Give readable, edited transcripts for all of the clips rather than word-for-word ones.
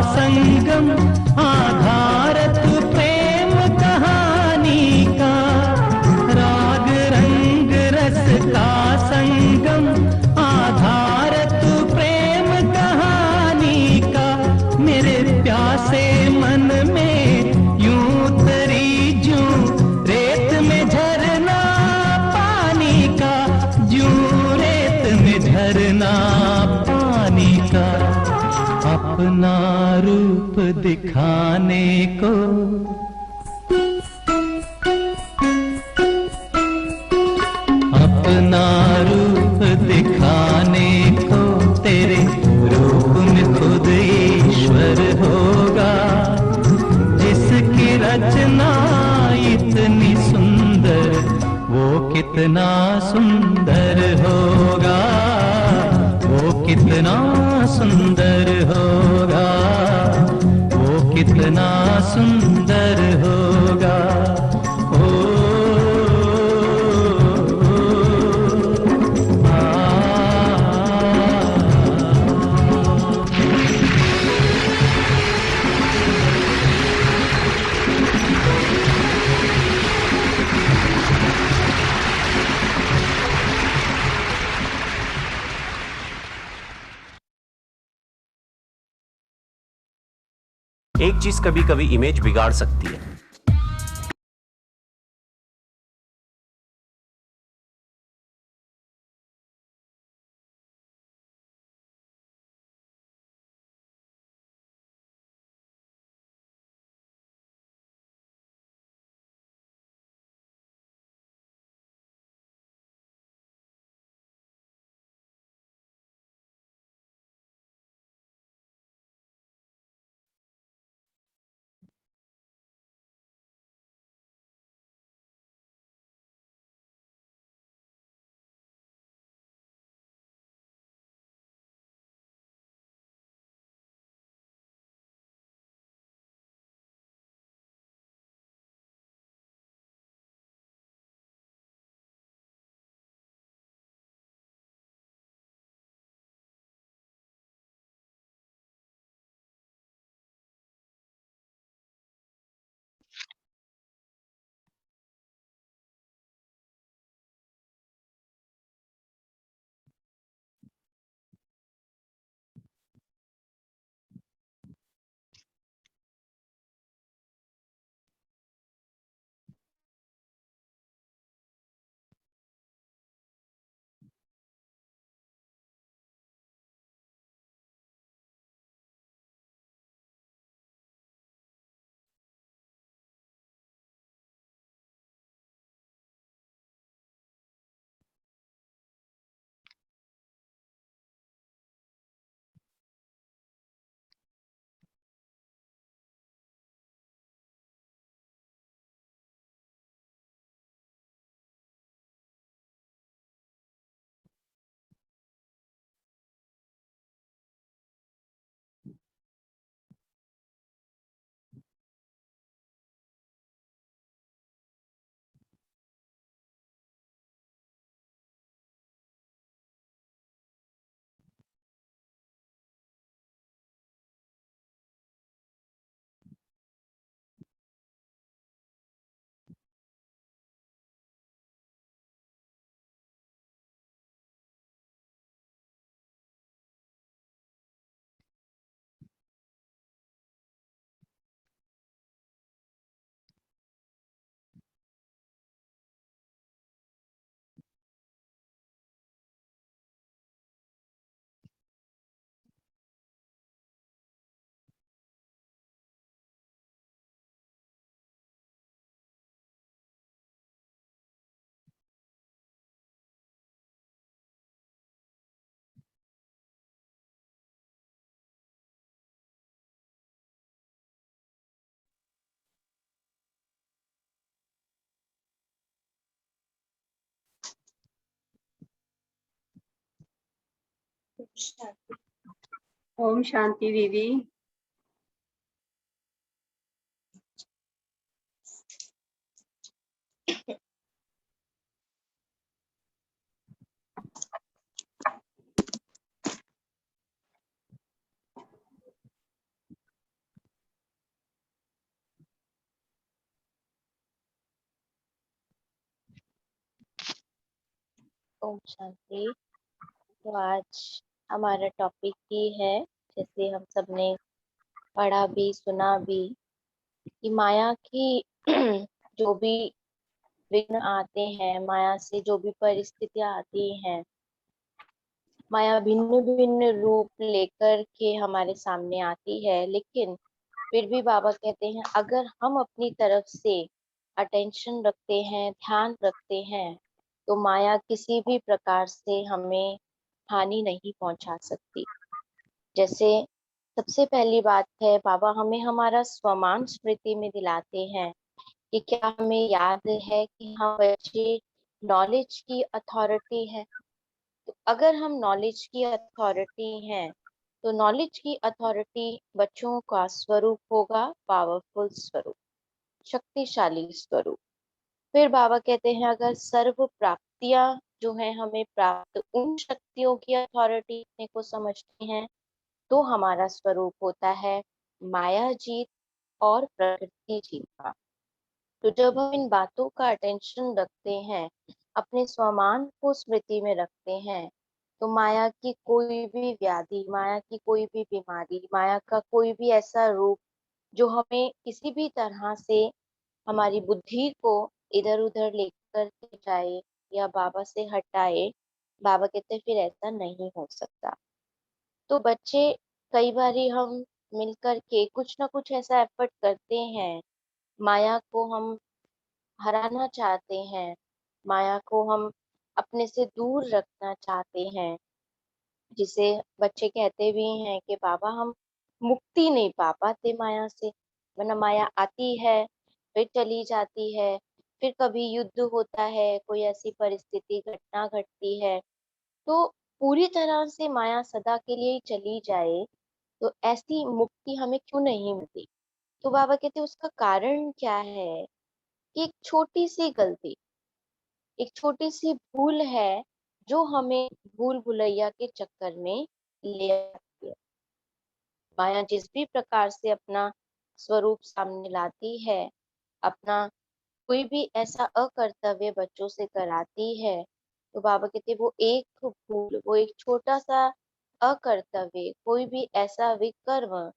संगम, आधारत प्रेम कहानी का। राग रंग रस का संगम, आधारत प्रेम कहानी का। मेरे प्यासे मन में यूं तरी जूं रेत में झरना पानी का, जूं रेत में झरना पानी का। अपना रूप दिखाने को अपना रूप दिखाने को, तेरे रूप में खुद ईश्वर होगा। जिसकी रचना इतनी सुंदर, वो कितना सुंदर होगा, वो कितना सुंदर होगा, वो कितना सुंदर होगा। एक चीज कभी कभी इमेज बिगाड़ सकती है। ओम शांति दीदी। ओम शांति। तो आज हमारा टॉपिक ही है, जैसे हम सबने पढ़ा भी सुना भी, कि माया की जो भी विघ्न आते हैं, माया से जो भी परिस्थितियां आती हैं, माया भिन्न भिन्न रूप लेकर के हमारे सामने आती है, लेकिन फिर भी बाबा कहते हैं अगर हम अपनी तरफ से अटेंशन रखते हैं, ध्यान रखते हैं, तो माया किसी भी प्रकार से हमें हानि नहीं पहुंचा सकती। जैसे सबसे पहली बात है, बाबा हमें हमारा स्वमान स्मृति में दिलाते हैं कि क्या हमें याद है कि हम बच्चे नॉलेज की अथॉरिटी है। तो अगर हम नॉलेज की अथॉरिटी हैं, तो नॉलेज की अथॉरिटी बच्चों का स्वरूप होगा पावरफुल स्वरूप, शक्तिशाली स्वरूप। फिर बाबा कहते हैं अगर सर्व प्राप्तियां जो है हमें प्राप्त, उन शक्तियों की अथॉरिटी अपने को समझते हैं, तो हमारा स्वरूप होता है माया जीत और प्रकृति जीत का। तो जब हम इन बातों का अटेंशन रखते हैं, अपने स्वमान को स्मृति में रखते हैं, तो माया की कोई भी व्याधि, माया की कोई भी बीमारी, माया का कोई भी ऐसा रूप जो हमें किसी भी तरह से हमारी बुद्धि को इधर उधर लेकर के जाए या बाबा से हटाए, बाबा कहते हैं फिर ऐसा नहीं हो सकता। तो बच्चे, कई बारी हम मिलकर के कुछ ना कुछ ऐसा एफर्ट करते हैं, माया को हम हराना चाहते हैं, माया को हम अपने से दूर रखना चाहते हैं, जिसे बच्चे कहते भी हैं कि बाबा हम मुक्ति नहीं पा पाते माया से, वरना माया आती है, फिर चली जाती है, फिर कभी युद्ध होता है, कोई ऐसी परिस्थिति घटना घटती है, तो पूरी तरह से माया सदा के लिए ही चली जाए, तो ऐसी मुक्ति हमें क्यों नहीं मिलती। तो बाबा कहते उसका कारण क्या है, कि एक छोटी सी गलती, एक छोटी सी भूल है, जो हमें भूल भुलैया के चक्कर में ले आती है। माया जिस भी प्रकार से अपना स्वरूप सामने लाती है, अपना कोई भी ऐसा अकर्तव्य बच्चों से कराती है, तो बाबा कहते वो एक भूल, वो एक छोटा सा अकर्तव्य, कोई भी ऐसा विकर्म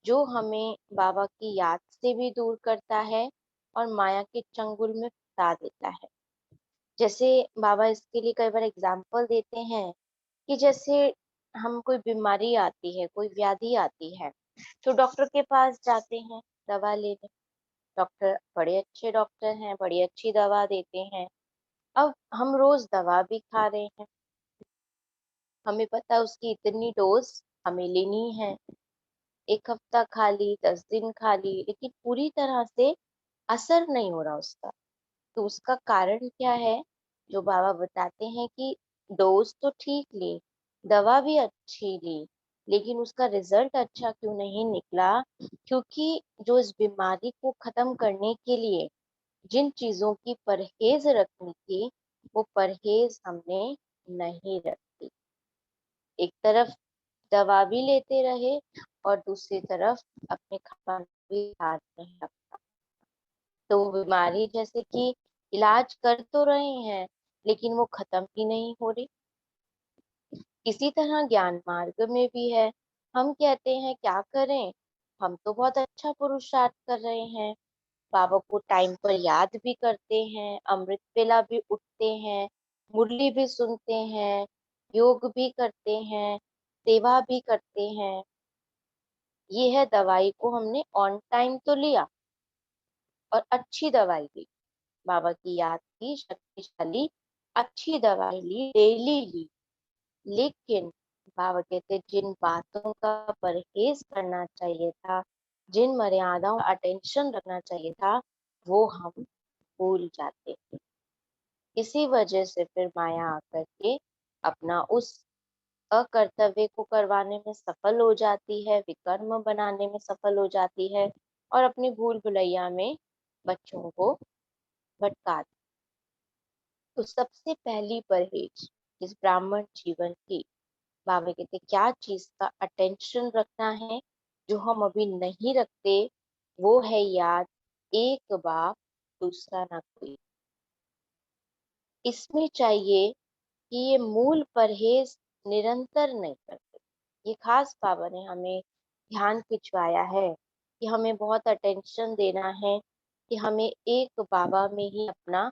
जो हमें बाबा की याद से भी दूर करता है और माया के चंगुल में फंसा देता है। जैसे बाबा इसके लिए कई बार एग्जाम्पल देते हैं, कि जैसे हम कोई बीमारी आती है, कोई व्याधि आती है, तो डॉक्टर के पास जाते हैं दवा लेने। डॉक्टर बड़े अच्छे डॉक्टर हैं, बड़ी अच्छी दवा देते हैं। अब हम रोज दवा भी खा रहे हैं, हमें पता है उसकी इतनी डोज हमें लेनी है, 1 हफ्ता खा ली, 10 दिन खा ली, लेकिन पूरी तरह से असर नहीं हो रहा उसका। तो उसका कारण क्या है, जो बाबा बताते हैं कि डोज तो ठीक ली, दवा भी अच्छी ली, लेकिन उसका रिजल्ट अच्छा क्यों नहीं निकला, क्योंकि जो इस बीमारी को खत्म करने के लिए जिन चीजों की परहेज रखनी थी, वो परहेज हमने नहीं रखी। एक तरफ दवा भी लेते रहे और दूसरी तरफ अपने खान भी हाथ नहीं रखा। तो वो बीमारी जैसे कि इलाज कर तो रहे हैं, लेकिन वो खत्म ही नहीं हो रही। इसी तरह ज्ञान मार्ग में भी है, हम कहते हैं क्या करें, हम तो बहुत अच्छा पुरुषार्थ कर रहे हैं, बाबा को टाइम पर याद भी करते हैं, अमृत वेला भी उठते हैं, मुरली भी सुनते हैं, योग भी करते हैं, सेवा भी करते हैं। ये है दवाई को हमने ऑन टाइम तो लिया और अच्छी दवाई ली, बाबा की याद की शक्तिशाली अच्छी दवाई ली, डेली ली, लेकिन बाबा कहते जिन बातों का परहेज करना चाहिए था, जिन मर्यादाओं का अटेंशन रखना चाहिए था, वो हम भूल जाते हैं। इसी वजह से फिर माया आकर के अपना उस अकर्तव्य को करवाने में सफल हो जाती है, विकर्म बनाने में सफल हो जाती है, और अपनी भूल भुलैया में बच्चों को भटका। तो सबसे पहली परहेज इस ब्राह्मण जीवन की, बाबा कहते क्या चीज का अटेंशन रखना है, जो हम अभी नहीं रखते, वो है याद, एक बाप दूसरा ना कोई। इसमें चाहिए कि ये मूल परहेज निरंतर नहीं करते। ये खास बाबा ने हमें ध्यान खिंचवाया है कि हमें बहुत अटेंशन देना है, कि हमें एक बाबा में ही अपना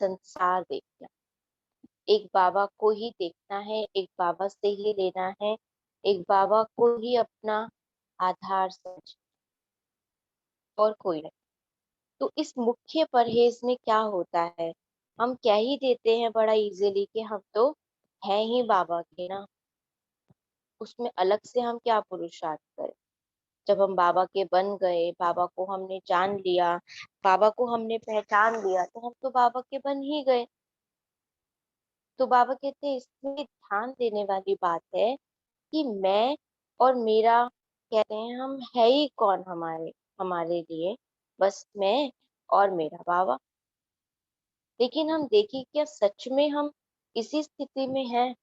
संसार देखना, एक बाबा को ही देखना है, एक बाबा से ही लेना है, एक बाबा को ही अपना आधार समझ, और कोई नहीं। तो इस मुख्य परहेज में क्या होता है, हम कह ही देते हैं बड़ा इजीली कि हम तो हैं ही बाबा के ना, उसमें अलग से हम क्या पुरुषार्थ करें। जब हम बाबा के बन गए, बाबा को हमने जान लिया, बाबा को हमने पहचान लिया, तो हम तो बाबा के बन ही गए। तो बाबा कहते हैं इसमें ध्यान देने वाली बात है कि मैं और मेरा, कहते हैं हम है ही कौन हमारे हमारे लिए, बस मैं और मेरा बाबा। लेकिन हम देखें क्या सच में हम इसी स्थिति में हैं,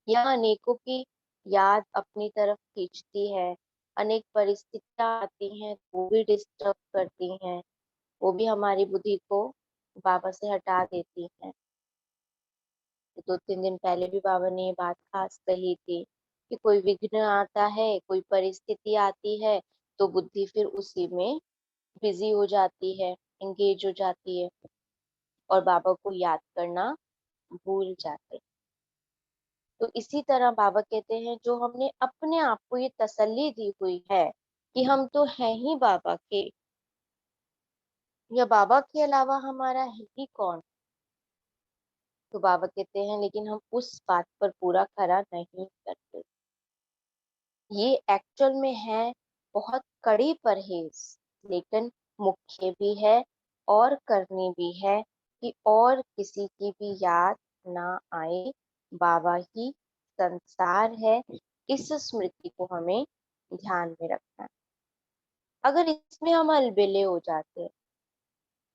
या अनेकों की याद अपनी तरफ खींचती है, अनेक परिस्थितियां आती हैं वो भी डिस्टर्ब करती हैं, वो भी हमारी बुद्धि को बाबा से हटा देती हैं। 2-3 दिन पहले भी बाबा ने ये बात खास कही थी कि कोई विघ्न आता है, कोई परिस्थिति आती है, तो बुद्धि फिर उसी में बिजी हो जाती है, एंगेज हो जाती है, और बाबा को याद करना भूल जाते हैं। तो इसी तरह बाबा कहते हैं जो हमने अपने आप को ये तसल्ली दी हुई है कि हम तो हैं ही बाबा के, या बाबा के अलावा हमारा है ही कौन। तो बाबा कहते हैं लेकिन हम उस बात पर पूरा खरा नहीं करते। ये एक्चुअल में है बहुत कड़ी परहेज, लेकिन मुख्य भी है और करनी भी है, कि और किसी की भी याद ना आए, बाबा ही संसार है। इस स्मृति को हमें ध्यान में रखना है। अगर इसमें हम अलबेले हो जाते हैं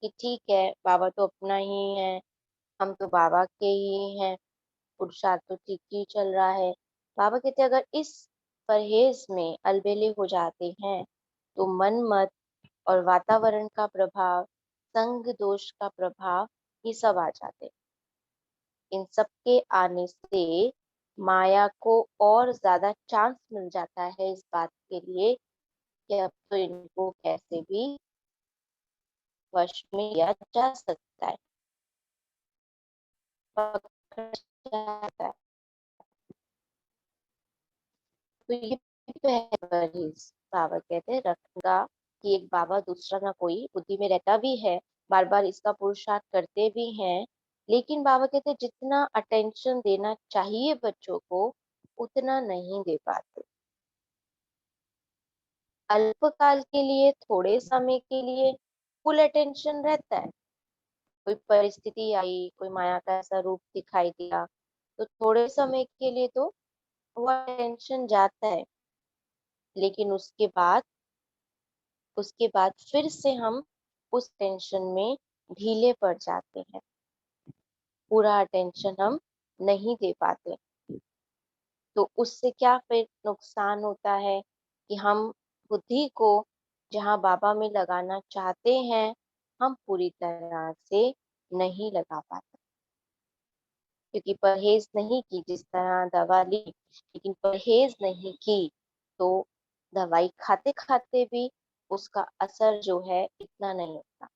कि ठीक है बाबा तो अपना ही है, हम तो बाबा के ही हैं, पुरुषार्थ तो ठीक ही चल रहा है, बाबा कहते हैं अगर इस परहेज में अलबेले हो जाते हैं तो मन मत और वातावरण का प्रभाव, संग दोष का प्रभाव, ये सब आ जाते हैं। इन सब के आने से माया को और ज्यादा चांस मिल जाता है इस बात के लिए कि अब तो इनको कैसे भी वश में लिया जा सकता है, पकड़ा जाता है। तो ये परहेज बाबा कहते हैं रखूंगा, कि एक बाबा दूसरा ना कोई बुद्धि में रहता भी है, बार बार इसका पुरुषार्थ करते भी हैं, लेकिन बाबा कहते हैं जितना अटेंशन देना चाहिए बच्चों को उतना नहीं दे पाते। अल्पकाल के लिए, थोड़े समय के लिए फुल अटेंशन रहता है, कोई परिस्थिति आई, कोई माया का ऐसा रूप दिखाई दिया, तो थोड़े समय के लिए तो वो अटेंशन जाता है, लेकिन उसके बाद फिर से हम उस टेंशन में ढीले पड़ जाते हैं, पूरा अटेंशन हम नहीं दे पाते। तो उससे क्या फिर नुकसान होता है कि हम बुद्धि को जहाँ बाबा में लगाना चाहते हैं, हम पूरी तरह से नहीं लगा पाते, क्योंकि परहेज नहीं की, जिस तरह दवा ली लेकिन परहेज नहीं की, तो दवाई खाते खाते भी उसका असर जो है इतना नहीं होता।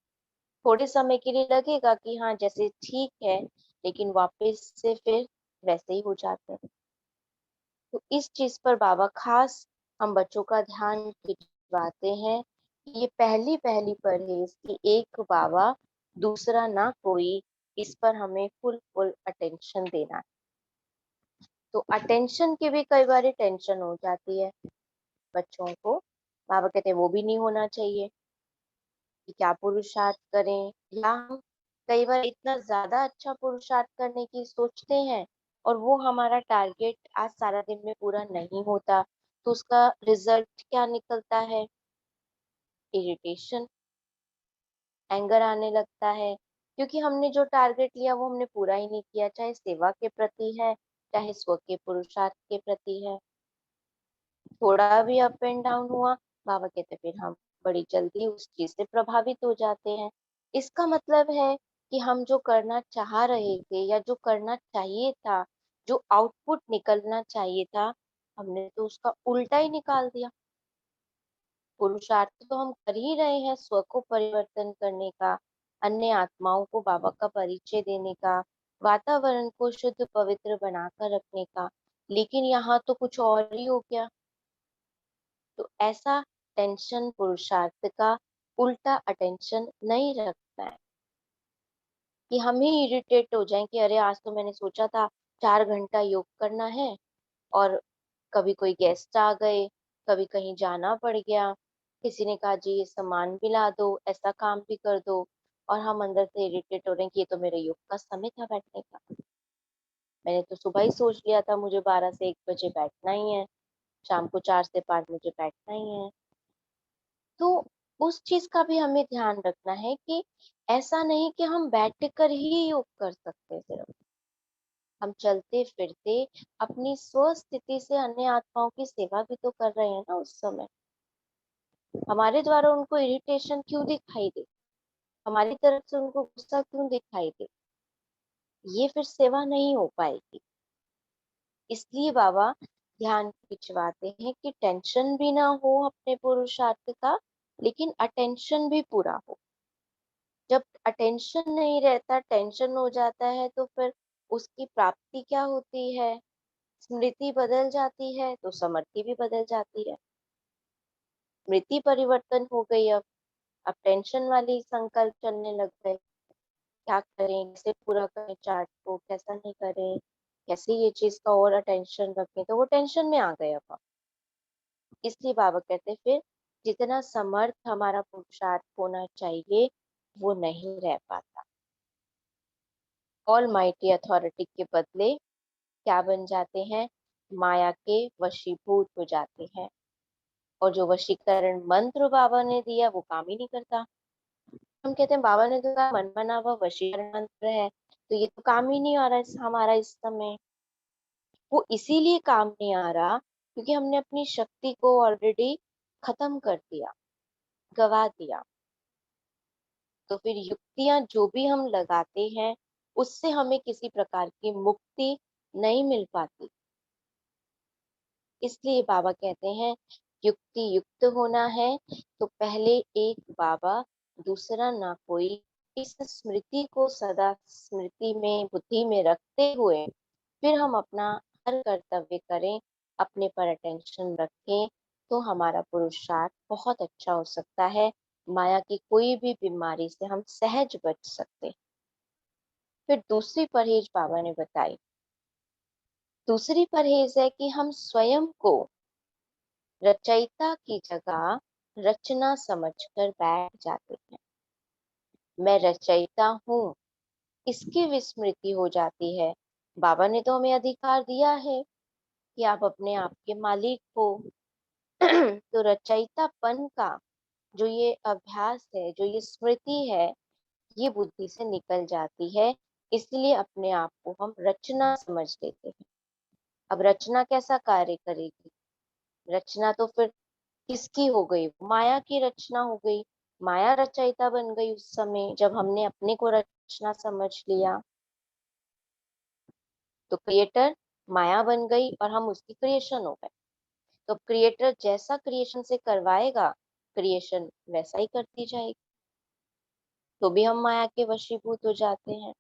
थोड़े समय के लिए लगेगा कि हाँ जैसे ठीक है, लेकिन वापस से फिर वैसे ही हो जाते हैं। तो इस चीज पर बाबा खास हम बच्चों का ध्यान खिंचवाते हैं कि ये पहली पहली परहेज कि एक बाबा दूसरा ना कोई, इस पर हमें फुल फुल अटेंशन देना है। तो अटेंशन की भी कई बार टेंशन हो जाती है बच्चों को, बाबा कहते हैं वो भी नहीं होना चाहिए, कि क्या पुरुषार्थ करें, या हम कई बार इतना ज्यादा अच्छा पुरुषार्थ करने की सोचते हैं और वो हमारा टारगेट आज सारा दिन में पूरा नहीं होता, तो उसका रिजल्ट क्या निकलता है, इरिटेशन, एंगर आने लगता है, क्योंकि हमने जो टारगेट लिया वो हमने पूरा ही नहीं किया, चाहे सेवा के प्रति है, चाहे स्व के पुरुषार्थ के प्रति है। थोड़ा भी अप एंड डाउन हुआ, बाबा कहते फिर हम बड़ी जल्दी उस चीज से प्रभावित हो जाते हैं। इसका मतलब है कि हम जो करना चाह रहे थे या जो करना चाहिए था, जो आउटपुट निकलना चाहिए था, हमने तो उसका उल्टा ही निकाल दिया। पुरुषार्थ तो हम कर ही रहे हैं स्व को परिवर्तन करने का, अन्य आत्माओं को बाबा का परिचय देने का, वातावरण को शुद्ध पवित्र बनाकर रखने का, लेकिन यहाँ तो कुछ और ही हो गया। तो ऐसा टेंशन पुरुषार्थ का उल्टा अटेंशन नहीं रखना है कि हम ही इरिटेट हो जाएं कि अरे आज तो मैंने सोचा था 4 घंटा योग करना है, और कभी कोई गेस्ट आ गए, कभी कहीं जाना पड़ गया, किसी ने कहा जी ये सामान भी ला दो, ऐसा काम भी कर दो, और हम अंदर से इरिटेट हो रहे हैं कि ये तो मेरे योग का समय था बैठने का। मैंने तो सुबह ही सोच लिया था मुझे 12 से 1 बजे बैठना ही है, शाम को 4 से 5 मुझे बैठना ही है। तो उस चीज का भी हमें ध्यान रखना है कि ऐसा नहीं कि हम बैठ कर ही योग कर सकते हैं, सिर्फ हम चलते फिरते अपनी स्व स्थिति से अन्य आत्माओं की सेवा भी तो कर रहे हैं ना। उस समय हमारे द्वारा उनको इरिटेशन क्यों दिखाई दे, हमारी तरफ से उनको गुस्सा क्यों दिखाई दे, ये फिर सेवा नहीं हो पाएगी। इसलिए बाबा ध्यान खिंचवाते हैं कि टेंशन भी ना हो अपने पुरुषार्थ का, लेकिन अटेंशन भी पूरा हो। जब अटेंशन नहीं रहता, टेंशन हो जाता है, तो फिर उसकी प्राप्ति क्या होती है? स्मृति बदल जाती है तो समृद्धि भी बदल जाती है। स्मृति परिवर्तन हो गई, अब टेंशन वाली संकल्प चलने लग गए। क्या करें, कैसे पूरा करें चार्ट को, कैसा नहीं करें, कैसे ये चीज का और अटेंशन रखें, तो वो टेंशन में आ गए अब हम। इसलिए बाबा कहते हैं फिर जितना समर्थ हमारा पुरुषार्थ होना चाहिए वो नहीं रह पाता। ऑल माइटी अथॉरिटी के बदले क्या बन जाते हैं? माया के वशीभूत हो जाते हैं, और जो वशीकरण मंत्र बाबा ने दिया वो काम ही नहीं करता। हम कहते हैं बाबा ने तो कहा मन बना हुआ वशीकरण मंत्र है, तो ये तो काम ही नहीं आ रहा है हमारा इस समय। वो इसीलिए काम नहीं आ रहा क्योंकि हमने अपनी शक्ति को ऑलरेडी खत्म कर दिया, गवा दिया। तो फिर युक्तियां जो भी हम लगाते हैं उससे हमें किसी प्रकार की मुक्ति नहीं मिल पाती। इसलिए बाबा कहते हैं युक्ति युक्त होना है तो पहले एक बाबा, दूसरा ना कोई, इस स्मृति को सदा स्मृति में बुद्धि में रखते हुए फिर हम अपना हर कर्तव्य करें, अपने पर अटेंशन रखें, तो हमारा पुरुषार्थ बहुत अच्छा हो सकता है। माया की कोई भी बीमारी से हम सहज बच सकते हैं। फिर दूसरी परहेज बाबा ने बताई। दूसरी परहेज है कि हम स्वयं को रचयिता की जगह रचना समझकर बैठ जाते हैं। मैं रचयिता हूँ, इसकी विस्मृति हो जाती है। बाबा ने तो हमें अधिकार दिया है कि आप अपने आप के मालिक हो। तो रचयितापन का जो ये अभ्यास है, जो ये स्मृति है, ये बुद्धि से निकल जाती है। इसलिए अपने आप को हम रचना समझ लेते हैं। अब रचना कैसा कार्य करेगी? रचना तो फिर किसकी हो गई? माया की रचना हो गई। माया रचयिता बन गई उस समय जब हमने अपने को रचना समझ लिया। तो क्रिएटर माया बन गई और हम उसकी क्रिएशन हो गए। तो क्रिएटर जैसा क्रिएशन से करवाएगा, क्रिएशन वैसा ही करती जाएगी। तो भी हम माया के वशीभूत हो जाते हैं।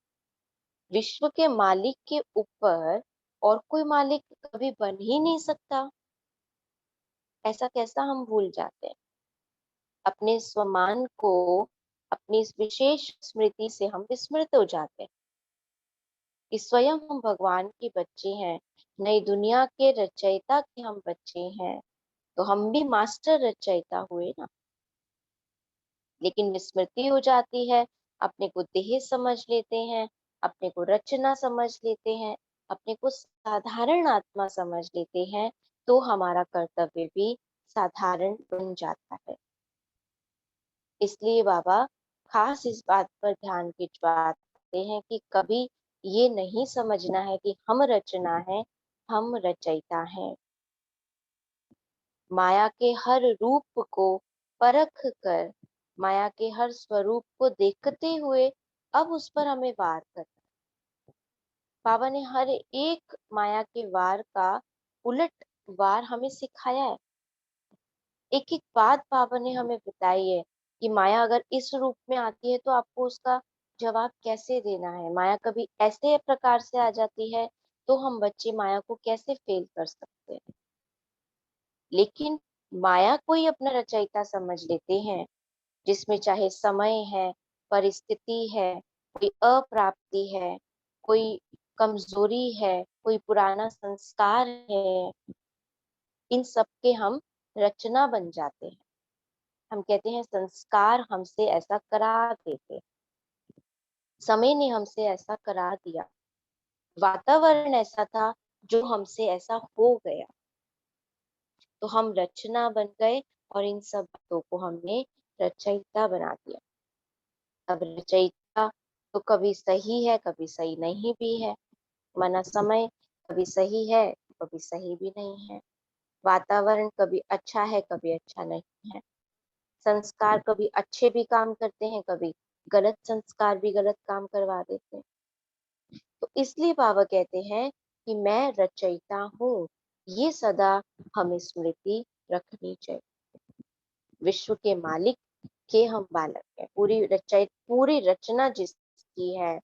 विश्व के मालिक के ऊपर और कोई मालिक कभी बन ही नहीं सकता, ऐसा कैसा हम भूल जाते हैं? अपने स्वमान को, अपनी इस विशेष स्मृति से हम विस्मृत हो जाते हैं कि स्वयं हम भगवान के बच्चे हैं, नई दुनिया के रचयिता के हम बच्चे हैं। तो हम भी मास्टर रचयिता हुए ना। लेकिन विस्मृति हो जाती है, अपने को देह समझ लेते हैं, अपने को रचना समझ लेते हैं, अपने को साधारण आत्मा समझ लेते हैं, तो हमारा कर्तव्य भी साधारण बन जाता है। इसलिए बाबा खास इस बात पर ध्यान खिंचवाते हैं कि कभी ये नहीं समझना है कि हम रचना है, हम रचयिता हैं। माया के हर रूप को परख कर, माया के हर स्वरूप को देखते हुए अब उस पर हमें वार करना। बाबा ने हर एक माया के वार का उलट वार हमें सिखाया है। एक एक बात बाबा ने हमें बताई है कि माया अगर इस रूप में आती है तो आपको उसका जवाब कैसे देना है। माया कभी ऐसे प्रकार से आ जाती है तो हम बच्चे माया को कैसे फेल कर सकते हैं। लेकिन माया को ही अपना रचयिता समझ लेते हैं, जिसमें चाहे समय है, परिस्थिति है, कोई अप्राप्ति है, कोई कमजोरी है, कोई पुराना संस्कार है, इन सब के हम रचना बन जाते हैं। हम कहते हैं संस्कार हमसे ऐसा करा देते, समय ने हमसे ऐसा करा दिया, वातावरण ऐसा था जो हमसे ऐसा हो गया, तो हम रचना बन गए और इन सब बातों को हमने रचयिता बना दिया। अब रचयिता तो कभी सही है, कभी सही नहीं भी है। माना समय कभी सही है, कभी सही भी नहीं है। वातावरण कभी अच्छा है, कभी अच्छा नहीं है। संस्कार कभी अच्छे भी काम करते हैं, कभी गलत संस्कार भी गलत काम करवा देते हैं। तो इसलिए बाबा कहते हैं कि मैं रचयिता हूँ, ये सदा हमें स्मृति रखनी चाहिए। विश्व के मालिक के हम बालक हैं, पूरी रचना जिसकी है,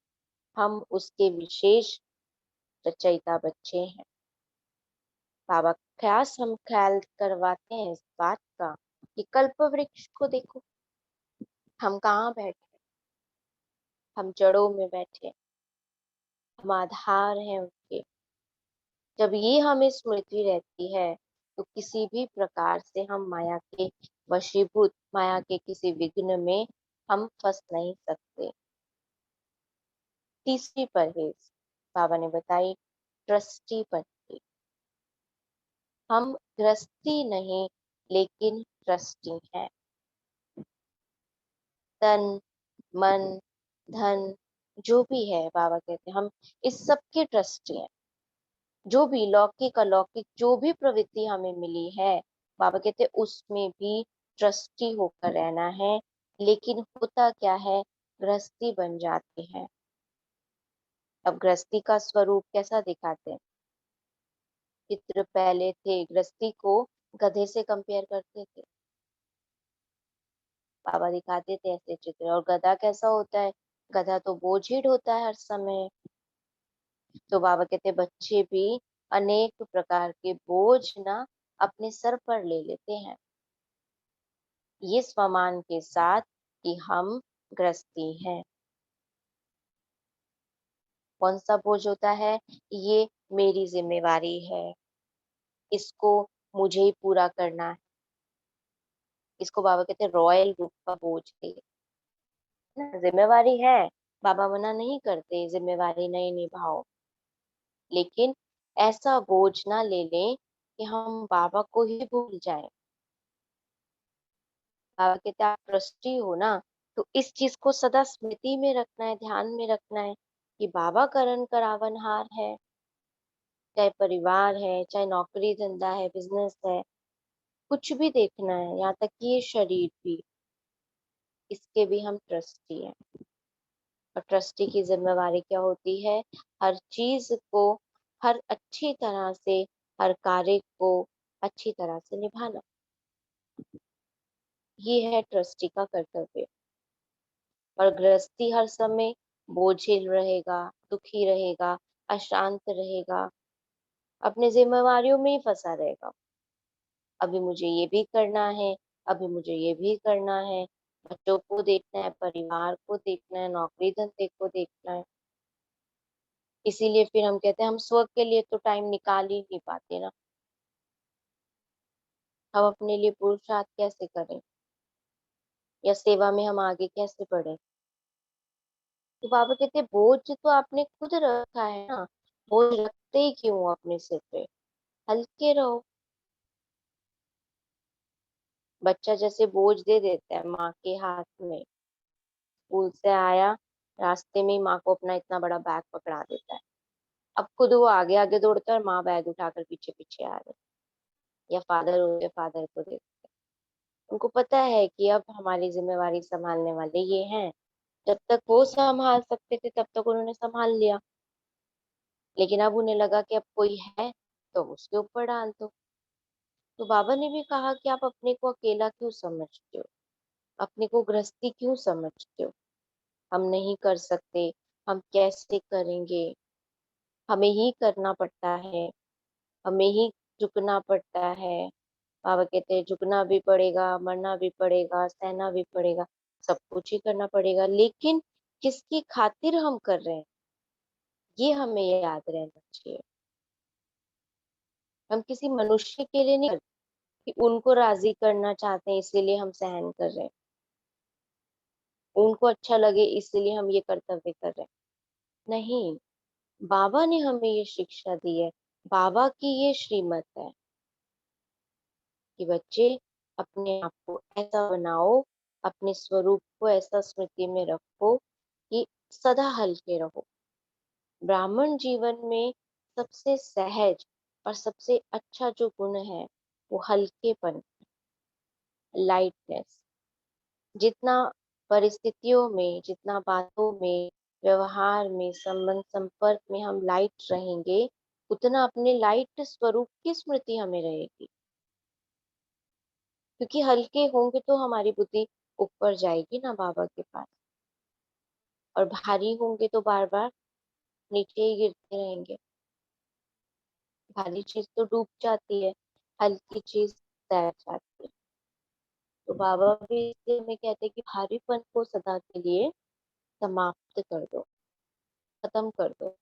हम उसके विशेष रचयिता बच्चे हैं। बाबा हम ख्याल करवाते हैं इस बात का कि कल्प वृक्ष को देखो, हम कहाँ बैठे, हम जड़ों में बैठे, हम आधार हैं उनके। जब ये हमें स्मृति रहती है तो किसी भी प्रकार से हम माया के वशीभूत, माया के किसी विघ्न में हम फंस नहीं सकते। तीसरी परहेज बाबा ने बताई, ट्रस्टी परहेज। हम गृहस्थी नहीं लेकिन ट्रस्टी हैं। तन मन धन जो भी है, बाबा कहते हैं हम इस सब के ट्रस्टी हैं। जो भी लौकिक अलौकिक जो भी प्रवृत्ति हमें मिली है, बाबा कहते हैं उसमें भी ट्रस्टी होकर रहना है। लेकिन होता क्या है, गृहस्थी बन जाते हैं। अब गृहस्थी का स्वरूप कैसा दिखाते हैं? चित्र पहले थे, गृहस्थी को गधे से कंपेयर करते थे, बाबा दिखाते थे ऐसे चित्र। और गधा कैसा होता है? गधा तो बोझ ही ढोता है हर समय। तो बाबा कहते बच्चे भी अनेक प्रकार के बोझ ना अपने सर पर ले लेते हैं, ये स्वमान के साथ कि हम गृहस्थी हैं। कौन सा बोझ होता है? ये मेरी जिम्मेवारी है, इसको मुझे ही पूरा करना है। इसको बाबा कहते हैं रॉयल रूप का बोझ है ना। जिम्मेवारी है, बाबा मना नहीं करते जिम्मेवारी नहीं निभाओ, लेकिन ऐसा बोझ ना ले लें कि हम बाबा को ही भूल जाएं। बाबा कहते आप ट्रस्टी हो ना, तो इस चीज को सदा स्मृति में रखना है, ध्यान में रखना है कि बाबा करण करावनहार है। चाहे परिवार है, चाहे नौकरी धंधा है, बिजनेस है, कुछ भी देखना है, यहाँ तक कि ये शरीर भी, इसके भी हम ट्रस्टी हैं। और ट्रस्टी की जिम्मेवारी क्या होती है? हर चीज को, हर अच्छी तरह से, हर कार्य को अच्छी तरह से निभाना, ये है ट्रस्टी का कर्तव्य। और गृहस्थी हर समय बोझिल रहेगा, दुखी रहेगा, अशांत रहेगा, अपने जिम्मेवारियों में ही फंसा रहेगा। अभी मुझे ये भी करना है, अभी मुझे ये भी करना है, बच्चों को देखना है, परिवार को देखना है, नौकरी धंधे को देखना है। इसीलिए फिर हम कहते हैं हम स्व के लिए तो टाइम निकाल ही नहीं पाते ना। हम अपने लिए पुरुषार्थ कैसे करें, या सेवा में हम आगे कैसे बढ़े? तो बाबा कहते हैं बोझ तो आपने खुद रखा है ना, बोझ रखते ही क्यों हो अपने सिर पे? हल्के रहो। बच्चा जैसे बोझ दे देता है माँ के हाथ में, स्कूल से आया, रास्ते में ही माँ को अपना इतना बड़ा बैग पकड़ा देता है। अब खुद वो आगे आगे दौड़ता है और माँ बैग उठाकर पीछे पीछे आ रही, या फादर होते फादर को देख, उनको पता है कि अब हमारी जिम्मेवारी संभालने वाले ये हैं, जब तक वो संभाल सकते थे तब तक उन्होंने संभाल लिया, लेकिन अब उन्हें लगा कि अब कोई है तो उसके ऊपर डाल दो। तो बाबा ने भी कहा कि आप अपने को अकेला क्यों समझते हो, अपने को गृहस्थी क्यों समझते हो, हम नहीं कर सकते, हम कैसे करेंगे, हमें ही करना पड़ता है, हमें ही झुकना पड़ता है। बाबा कहते हैं झुकना भी पड़ेगा, मरना भी पड़ेगा, सहना भी पड़ेगा, सब कुछ ही करना पड़ेगा, लेकिन किसकी खातिर हम कर रहे हैं ये हमें याद रहना चाहिए। हम किसी मनुष्य के लिए नहीं करते कि उनको राजी करना चाहते हैं इसीलिए हम सहन कर रहे हैं, उनको अच्छा लगे इसलिए हम ये कर्तव्य कर रहे हैं। नहीं, बाबा ने हमें ये शिक्षा दी है, बाबा की ये श्रीमत है कि बच्चे अपने आप को ऐसा बनाओ, अपने स्वरूप को ऐसा स्मृति में रखो कि सदा हल्के रहो। ब्राह्मण जीवन में सबसे सहज और सबसे अच्छा जो गुण है वो हल्केपन, लाइटनेस। जितना परिस्थितियों में, जितना बातों में, व्यवहार में, संबंध संपर्क में हम लाइट रहेंगे, उतना अपने लाइट स्वरूप की स्मृति हमें रहेगी। क्योंकि हल्के होंगे तो हमारी बुद्धि ऊपर जाएगी ना बाबा के पास, और भारी होंगे तो बार बार नीचे ही गिरते रहेंगे। भारी चीज तो डूब जाती है, हल्की चीज तैर जाती है। तो बाबा भी इसलिए हमें कहते हैं कि भारीपन को सदा के लिए समाप्त कर दो, खत्म कर दो,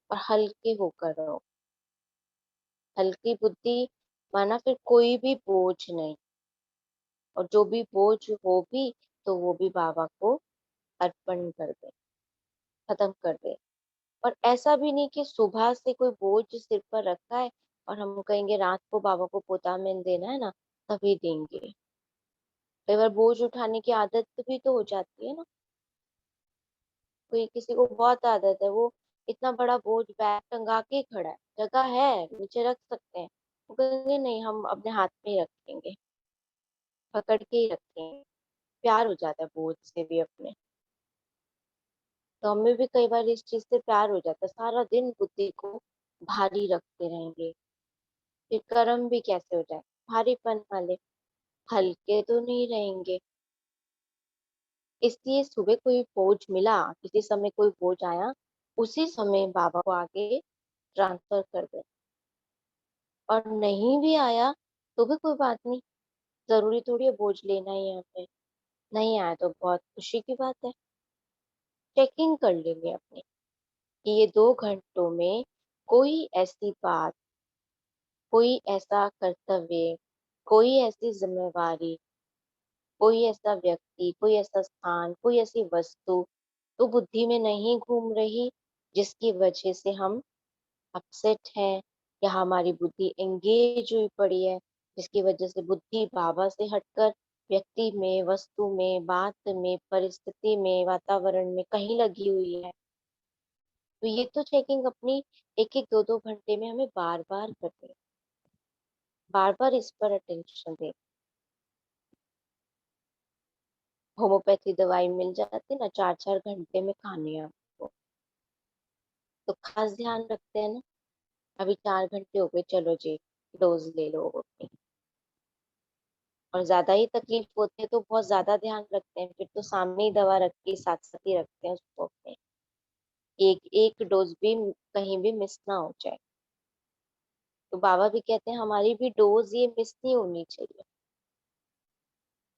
और हल्के होकर रहो। हल्की बुद्धि माना फिर कोई भी बोझ नहीं, और जो भी बोझ हो भी तो वो भी बाबा को अर्पण कर दे, खत्म कर दे। और ऐसा भी नहीं कि सुबह से कोई बोझ सिर पर रखा है और हम कहेंगे रात को बाबा को पोता में देना है ना तभी देंगे। कई बार बोझ उठाने की आदत भी तो हो जाती है ना, कोई किसी को बहुत आदत है, वो इतना बड़ा बोझ बैग टंगा के खड़ा है, जगह है नीचे रख सकते हैं, वो कहेंगे नहीं हम अपने हाथ में ही रखेंगे, पकड़ के ही रखेंगे। प्यार हो जाता है बोझ से भी अपने। तो हमें भी कई बार इस चीज से प्यार हो जाता है, सारा दिन बुद्धि को भारी रखते रहेंगे, फिर कर्म भी कैसे हो जाए भारीपन वाले, हल्के तो नहीं रहेंगे। इसलिए सुबह कोई बोझ मिला, किसी समय कोई बोझ आया, उसी समय बाबा को आगे ट्रांसफर कर दे। और नहीं भी आया तो भी कोई बात नहीं, जरूरी थोड़ी है बोझ लेना ही है हमें। नहीं आया तो बहुत खुशी की बात है, चेकिंग कर लेंगे अपने कि ये 2 घंटों में कोई ऐसी बात, कोई ऐसा कर्तव्य, कोई ऐसी जिम्मेवारी, कोई ऐसा व्यक्ति, कोई ऐसा स्थान, कोई ऐसी वस्तु तो बुद्धि में नहीं घूम रही जिसकी वजह से हम अपसेट हैं, या हमारी बुद्धि एंगेज हुई पड़ी है जिसकी वजह से बुद्धि बाबा से हटकर व्यक्ति में, वस्तु में, बात में, परिस्थिति में, वातावरण में कहीं लगी हुई है। तो ये तो चेकिंग अपनी एक एक 2 2 घंटे में हमें बार बार करनी है, बार बार इस पर अटेंशन दे। होम्योपैथी दवाई मिल जाती ना 4 4 घंटे में खानी है आपको, तो खास ध्यान रखते हैं ना, अभी 4 घंटे हो गए चलो जी डोज ले लो अपनी। और ज्यादा ही तकलीफ होती है तो बहुत ज्यादा ध्यान रखते हैं, फिर तो सामने ही दवा रख के साथ साथ ही रखते हैं उसको अपने, एक एक डोज भी कहीं भी मिस ना हो जाए। तो बाबा भी कहते हैं हमारी भी डोज ये मिस नहीं होनी चाहिए,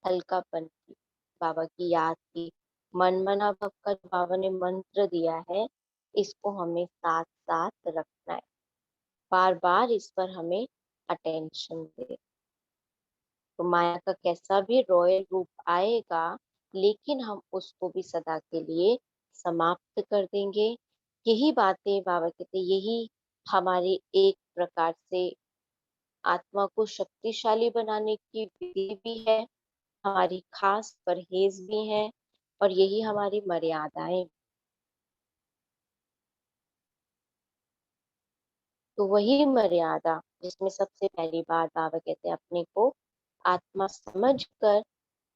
हल्कापन की, बाबा की याद की, मन मना भव का जो बाबा ने मंत्र दिया है, इसको हमें साथ साथ रखना है, बार बार इस पर हमें अटेंशन दे। तो माया का कैसा भी रॉयल रूप आएगा, लेकिन हम उसको भी सदा के लिए समाप्त कर देंगे। यही बातें बाबा कहते, यही हमारी एक प्रकार से आत्मा को शक्तिशाली बनाने की विधि भी है, हमारी खास परहेज भी है, और यही हमारी मर्यादाएं। तो वही मर्यादा जिसमें सबसे पहली बात बाबा कहते हैं अपने को आत्मा समझ कर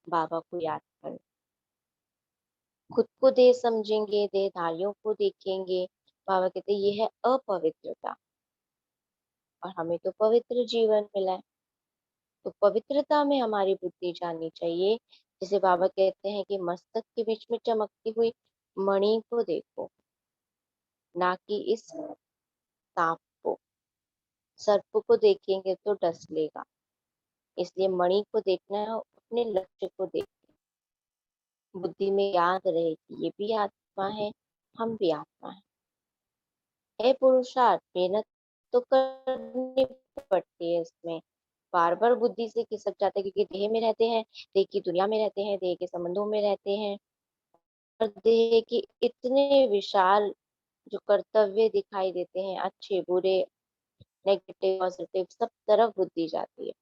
बाबा को याद करना। खुद को देह समझेंगे, देहधारियों को देखेंगे, बाबा कहते हैं ये है अपवित्रता, और हमें तो पवित्र जीवन मिला है। तो पवित्रता में हमारी बुद्धि जानी चाहिए। जैसे बाबा कहते हैं कि मस्तक के बीच में चमकती हुई मणि को देखो, ना कि इस सांप को। सर्प को देखेंगे तो डस लेगा, इसलिए मणि को देखना है, अपने लक्ष्य को देख, बुद्धि में याद रहे कि ये भी आत्मा है, हम भी आत्मा है। है पुरुषार्थ, मेहनत तो करनी पड़ती है इसमें। बार बार बुद्धि से खिसक जाते हैं, क्योंकि देह में रहते हैं, देह की दुनिया में रहते हैं, देह के संबंधों में रहते हैं, और देह के इतने विशाल जो कर्तव्य दिखाई देते हैं, अच्छे बुरे, नेगेटिव पॉजिटिव, सब तरफ बुद्धि जाती है।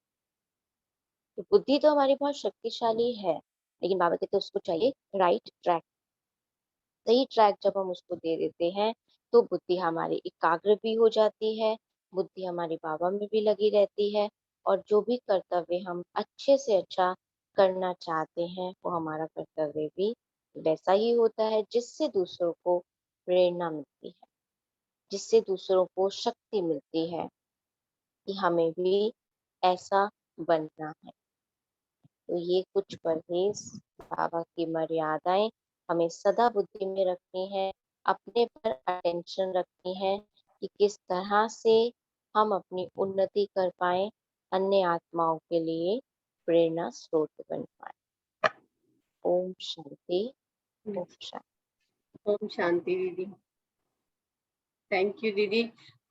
तो बुद्धि तो हमारी बहुत शक्तिशाली है, लेकिन बाबा कहते हैं उसको चाहिए राइट ट्रैक। सही ट्रैक जब हम उसको दे देते हैं, तो बुद्धि हमारी एकाग्र भी हो जाती है, बुद्धि हमारी बाबा में भी लगी रहती है, और जो भी कर्तव्य हम अच्छे से अच्छा करना चाहते हैं, वो हमारा कर्तव्य भी वैसा ही होता है, जिससे दूसरों को प्रेरणा मिलती है, जिससे दूसरों को शक्ति मिलती है कि हमें भी ऐसा बनना है। तो ये कुछ परहेज, बाबा की मर्यादाएं हमें सदा बुद्धि में रखनी है, अपने पर अटेंशन रखनी है कि किस तरह से हम अपनी उन्नति कर पाए, अन्य आत्माओं के लिए प्रेरणा स्रोत बन पाए। ओम शांति। ओम शांति। ओम शांति दीदी। थैंक यू दीदी।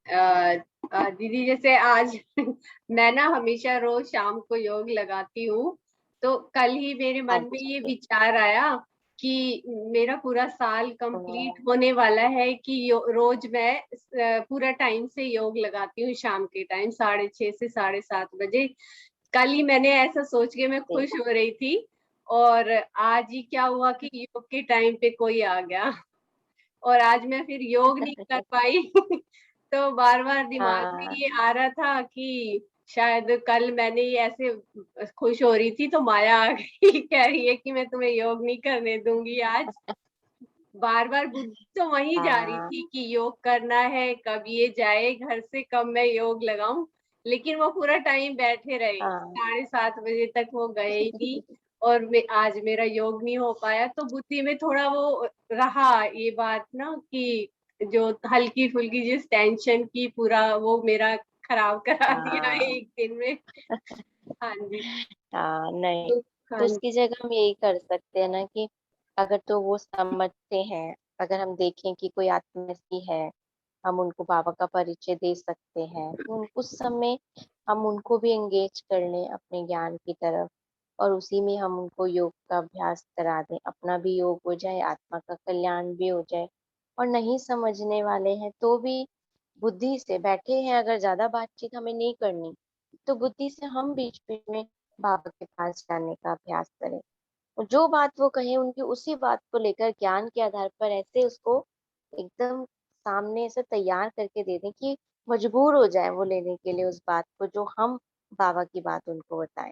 दीदी जैसे आज मैं ना हमेशा रोज शाम को योग लगाती हूँ, तो कल ही मेरे मन में ये विचार आया कि मेरा पूरा साल कंप्लीट होने वाला है कि रोज मैं पूरा टाइम से योग लगाती हूँ, शाम के टाइम 6:30 से 7:30 बजे। कल ही मैंने ऐसा सोच के मैं खुश हो रही थी, और आज ही क्या हुआ कि योग के टाइम पे कोई आ गया, और आज मैं फिर योग नहीं कर पाई। तो बार बार दिमाग में हाँ, ये आ रहा था कि शायद कल मैंने ये ऐसे खुश हो रही थी तो माया आ गई, कह रही है कि मैं तुम्हें योग नहीं करने दूंगी आज। बार बार बुद्धि तो वहीं जा रही हाँ, थी कि योग करना है, कब ये जाए घर से, कब मैं योग लगाऊं, लेकिन वो पूरा टाइम बैठे रहे, हाँ। 7:30 बजे तक वो गए ही नहीं, और आज मेरा योग नहीं हो पाया। तो बुद्धि में थोड़ा वो रहा ये बात ना कि जो हल्की फुल्की जिस टेंशन की, पूरा वो मेरा खराब करा दिया हाँ, एक दिन में। हाँ जी। हाँ, नहीं, तो तो हाँ उसकी जगह हम यही कर सकते हैं ना कि अगर तो वो समझते हैं, अगर हम देखें कि कोई आत्मा ऐसी है, हम उनको बाबा का परिचय दे सकते हैं, तो उस समय हम उनको भी एंगेज कर लें अपने ज्ञान की तरफ, और उसी में हम उनको योग का अभ्यास करा दें, अपना भी योग हो जाए, आत्मा का कल्याण भी हो जाए। और नहीं समझने वाले हैं तो भी बुद्धि से बैठे हैं, अगर ज्यादा बातचीत हमें नहीं करनी, तो बुद्धि से हम बीच बीच में बाबा के पास जाने का अभ्यास करें, और जो बात वो कहे उनकी उसी बात को लेकर ज्ञान के आधार पर ऐसे उसको एकदम सामने से तैयार करके दे दें कि मजबूर हो जाए वो लेने के लिए उस बात को, जो हम बाबा की बात उनको बताएं।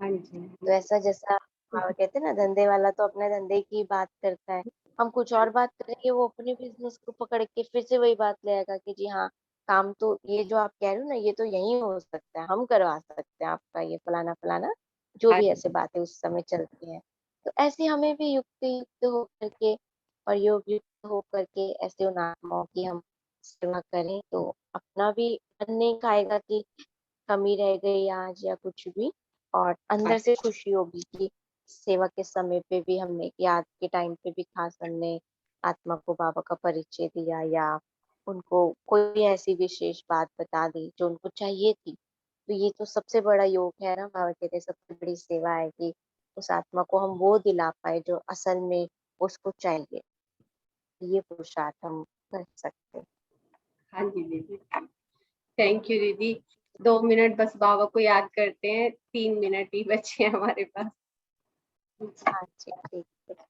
हाँ जी। तो ऐसा जैसा बाबा कहते हैं ना, धंधे वाला तो अपने धंधे की बात करता है, हम कुछ और बात करेंगे, वो अपने बिजनेस को पकड़ के फिर से वही बात ले आएगा कि जी हाँ, काम तो ये जो आप कह रहे हो ना, ये तो यही हो सकता है, हम करवा सकते हैं आपका ये फलाना फलाना, जो हाँ भी ऐसे बातें उस समय चलती हैं। तो ऐसे हमें भी युक्त युक्त होकर के और योग युक्त होकर के ऐसे उन आत्माओं की हम सेवा करें, तो अपना भी मन नहीं खाएगा कि कमी रह गई आज या कुछ भी, और अंदर से खुशी होगी कि सेवा के समय पे भी हमने, याद के टाइम पे भी खास हमने आत्मा को बाबा का परिचय दिया, या उनको कोई ऐसी विशेष बात बता दी जो उनको चाहिए थी। तो ये तो सबसे बड़ा योग है ना, बाबा कहते हैं सबसे बड़ी सेवा है कि उस आत्मा को हम वो दिला पाए जो असल में उसको चाहिए। ये पुरुषार्थ हम कर सकते हैं। हाँ जी दीदी। थैंक यू दीदी। 2 मिनट बस बाबा को याद करते हैं, 3 मिनट ही बचे हैं हमारे पास। हाँ जी, ठीक है।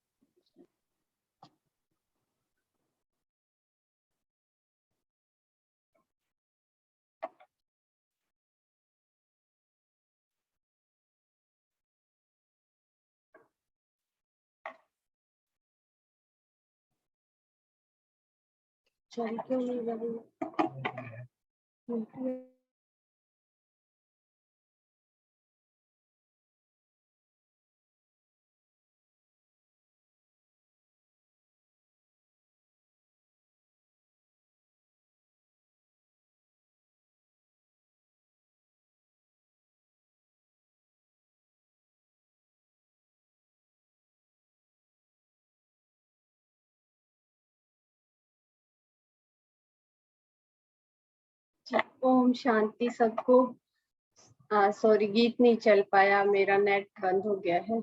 चल क्यों नहीं रही? ओम शांति सबको। सॉरी, गीत नहीं चल पाया, मेरा नेट बंद हो गया है।